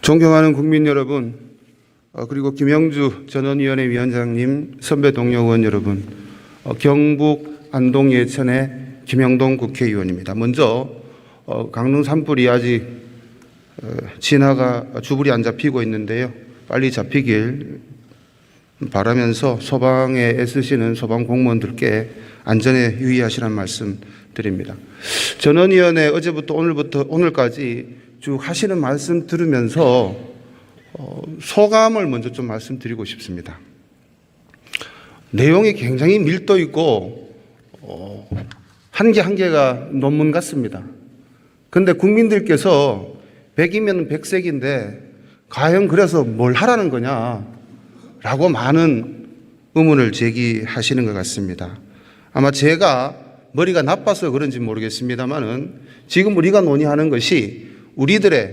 존경하는 국민 여러분, 그리고 김영주 전원위원회 위원장님, 선배 동료 의원 여러분, 경북 안동 예천의 김영동 국회의원입니다. 먼저 강릉 산불이 아직 진화가 주불이 안 잡히고 있는데요. 빨리 잡히길 바라면서 소방에 애쓰시는 소방 공무원들께 안전에 유의하시라는 말씀 드립니다. 전원위원회 어제부터 오늘까지 쭉 하시는 말씀 들으면서 소감을 먼저 좀 말씀드리고 싶습니다. 내용이 굉장히 밀도 있고 한 개 한 개가 논문 같습니다. 그런데 국민들께서 100이면 100색인데 과연 그래서 뭘 하라는 거냐라고 많은 의문을 제기하시는 것 같습니다. 아마 제가 머리가 나빠서 그런지 모르겠습니다만은 지금 우리가 논의하는 것이 우리들의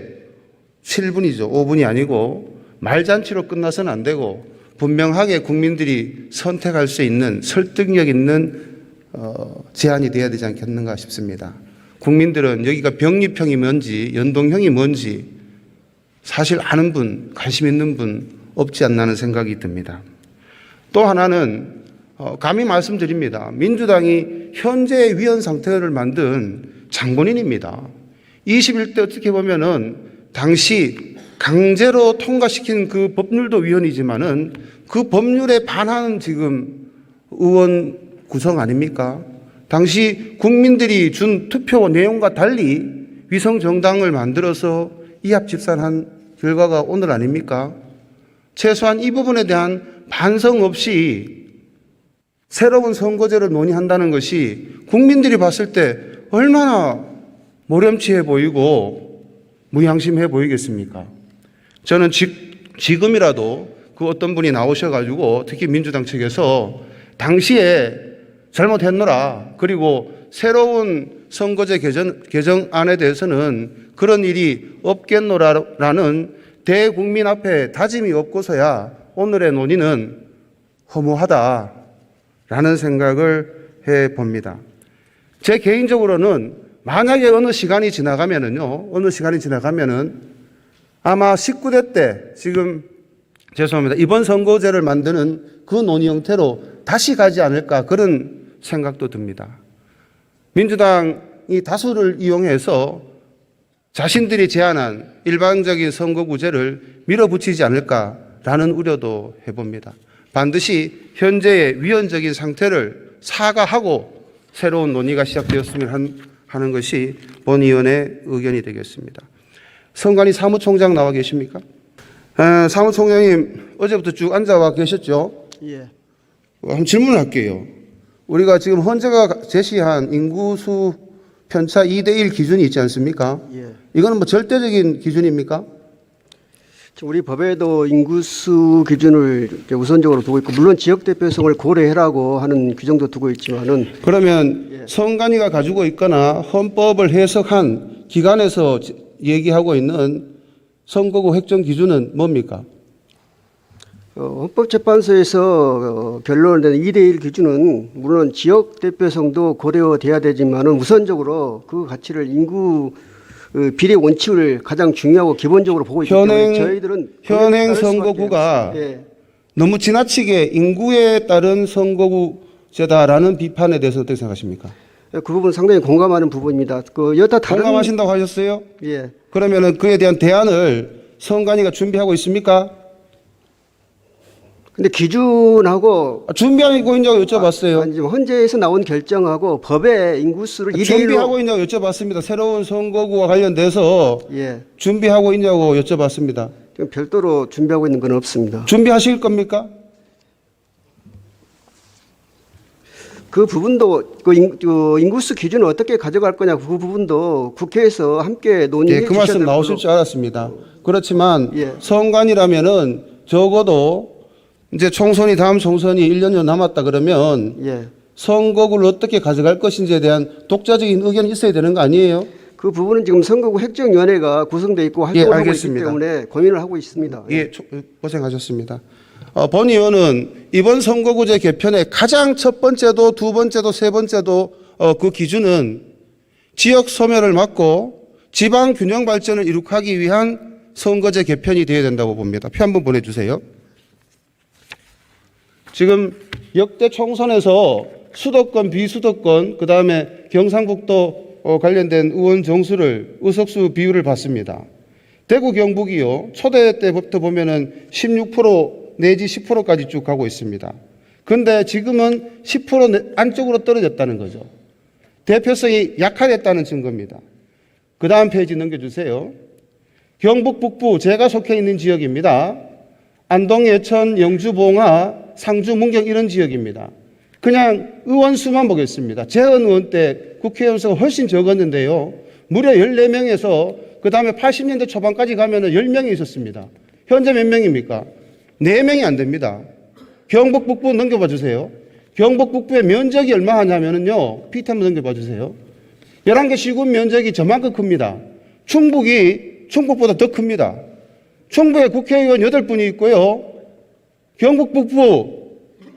7분이죠. 5분이 아니고 말잔치로 끝나서는 안 되고 분명하게 국민들이 선택할 수 있는 설득력 있는 제안이 되어야 되지 않겠는가 싶습니다. 국민들은 여기가 병립형이 뭔지 연동형이 뭔지 사실 아는 분, 관심 있는 분 없지 않나 하는 생각이 듭니다. 또 하나는 감히 말씀드립니다. 민주당이 현재의 위헌 상태를 만든 장본인입니다. 21대 어떻게 보면은 당시 강제로 통과시킨 그 법률도 위헌이지만은 그 법률에 반하는 지금 의원 구성 아닙니까? 당시 국민들이 준 투표 내용과 달리 위성정당을 만들어서 이합집산한 결과가 오늘 아닙니까? 최소한 이 부분에 대한 반성 없이 새로운 선거제를 논의한다는 것이 국민들이 봤을 때 얼마나 모렴치해 보이고 무양심해 보이겠습니까? 저는 지금이라도 그 어떤 분이 나오셔가지고 특히 민주당 측에서 당시에 잘못했노라, 그리고 새로운 선거제 개정안에 대해서는 그런 일이 없겠노라라는 대국민 앞에 다짐이 없고서야 오늘의 논의는 허무하다라는 생각을 해봅니다. 제 개인적으로는 만약에 어느 시간이 지나가면은 아마 19대 때 지금 죄송합니다. 이번 선거제를 만드는 그 논의 형태로 다시 가지 않을까 그런 생각도 듭니다. 민주당이 다수를 이용해서 자신들이 제안한 일반적인 선거구제를 밀어붙이지 않을까라는 우려도 해봅니다. 반드시 현재의 위헌적인 상태를 사과하고 새로운 논의가 시작되었으면 하는 것이 본위원의 의견이 되겠습니다. 성관이 사무총장 나와 계십니까? 사무총장님 어제부터 쭉 앉아와 계셨죠? 예. 한번 질문을 할게요. 우리가 지금 헌재가 제시한 인구수 편차 2대1 기준이 있지 않습니까? 예. 이거는 뭐 절대적인 기준입니까? 우리 법에도 인구수 기준을 우선적으로 두고 있고, 물론 지역 대표성을 고려해라고 하는 규정도 두고 있지만은. 그러면 예. 선관위가 가지고 있거나 헌법을 해석한 기관에서 얘기하고 있는 선거구 획정 기준은 뭡니까? 헌법재판소에서 결론을 낸 2대1 기준은 물론 지역 대표성도 고려돼야 되지만은 우선적으로 그 가치를 인구 비례 원칙을 가장 중요하고 기본적으로 보고 있기 때문에 저희들은 현행 선거구가 너무 지나치게 인구에 따른 선거구제다라는 비판에 대해서 어떻게 생각하십니까? 그 부분 상당히 공감하는 부분입니다. 여타 다른 공감하신다고 하셨어요? 예. 그러면은 그에 대한 대안을 선관위가 준비하고 있습니까? 근데 기준하고 준비하고 있냐고 여쭤봤어요. 아니, 헌재에서 나온 결정하고 법의 인구수를 2대1로 준비하고 있냐고 여쭤봤습니다. 새로운 선거구와 관련돼서 예. 준비하고 있냐고 여쭤봤습니다. 별도로 준비하고 있는 건 없습니다. 준비하실 겁니까? 그 부분도 인구수 기준을 어떻게 가져갈 거냐 그 부분도 국회에서 함께 논의해 주셔야 될 그 말씀 나오실 줄 알았습니다. 그렇지만 예. 선관위라면은 적어도 이제 다음 총선이 1년여 남았다 그러면 예. 선거구를 어떻게 가져갈 것인지에 대한 독자적인 의견이 있어야 되는 거 아니에요? 그 부분은 지금 선거구 획정위원회가 구성되어 있고 활동을 하고 있기 때문에 고민을 하고 있습니다. 예, 고생하셨습니다. 본 의원은 이번 선거구제 개편의 가장 첫 번째도 두 번째도 세 번째도 그 기준은 지역 소멸을 막고 지방 균형 발전을 이룩하기 위한 선거제 개편이 되어야 된다고 봅니다. 표 한번 보내주세요. 지금 역대 총선에서 수도권, 비수도권, 그 다음에 경상북도 관련된 의원 정수를 의석수 비율을 봤습니다. 대구 경북이요, 초대 때부터 보면은 16% 내지 10%까지 쭉 가고 있습니다. 근데 지금은 10% 안쪽으로 떨어졌다는 거죠. 대표성이 약화됐다는 증거입니다. 그 다음 페이지 넘겨주세요. 경북 북부 제가 속해 있는 지역입니다. 안동, 예천, 영주, 봉화, 상주, 문경 이런 지역입니다. 그냥 의원 수만 보겠습니다. 재헌 의원 때 국회의원 수가 훨씬 적었는데요. 무려 14명에서 그 다음에 80년대 초반까지 가면 10명이 있었습니다. 현재 몇 명입니까? 4명이 안 됩니다. 경북 북부 넘겨봐 주세요. 경북 북부의 면적이 얼마 하냐면요. PT 한번 넘겨봐 주세요. 11개 시군 면적이 저만큼 큽니다. 충북이 충북보다 더 큽니다. 충북에 국회의원 8분이 있고요. 경북 북부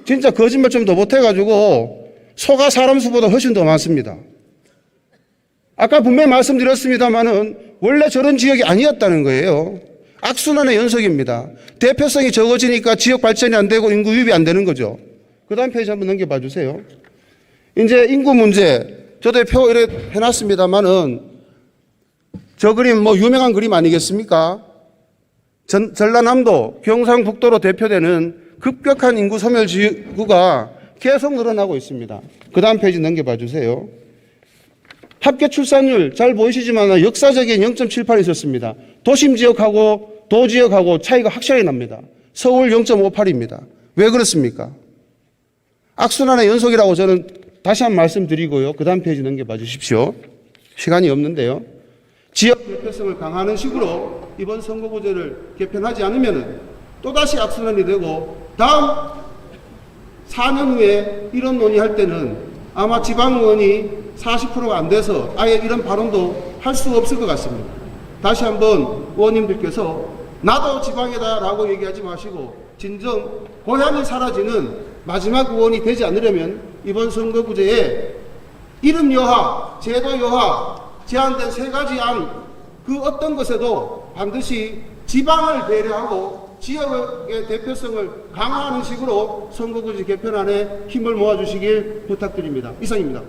진짜 거짓말 좀 더 못해가지고 소가 사람 수보다 훨씬 더 많습니다. 아까 분명히 말씀드렸습니다만은 원래 저런 지역이 아니었다는 거예요. 악순환의 연속입니다. 대표성이 적어지니까 지역 발전이 안 되고 인구 유입이 안 되는 거죠. 그 다음 페이지 한번 넘겨봐 주세요. 이제 인구 문제, 저도 표 이렇게 해놨습니다만은 저 그림 뭐 유명한 그림 아니겠습니까? 전라남도, 경상북도로 대표되는 급격한 인구 소멸 지구가 계속 늘어나고 있습니다. 그 다음 페이지 넘겨봐 주세요. 합계 출산율 잘 보이시지만 역사적인 0.78이 있었습니다. 도심 지역하고 도지역하고 차이가 확실하게 납니다. 서울 0.58입니다. 왜 그렇습니까? 악순환의 연속이라고 저는 다시 한번 말씀드리고요. 그 다음 페이지 넘겨봐 주십시오. 시간이 없는데요. 지역 대표성을 강화하는 식으로 이번 선거구제를 개편하지 않으면 또다시 악순환이 되고 다음 4년 후에 이런 논의할 때는 아마 지방의원이 40%가 안 돼서 아예 이런 발언도 할 수 없을 것 같습니다. 다시 한번 의원님들께서 나도 지방이다 라고 얘기하지 마시고 진정 고향이 사라지는 마지막 의원이 되지 않으려면 이번 선거구제에 이름 여하, 제도 여하, 제한된 3가지 안 그 어떤 것에도 반드시 지방을 배려하고 지역의 대표성을 강화하는 식으로 선거구제 개편안에 힘을 모아주시길 부탁드립니다. 이상입니다.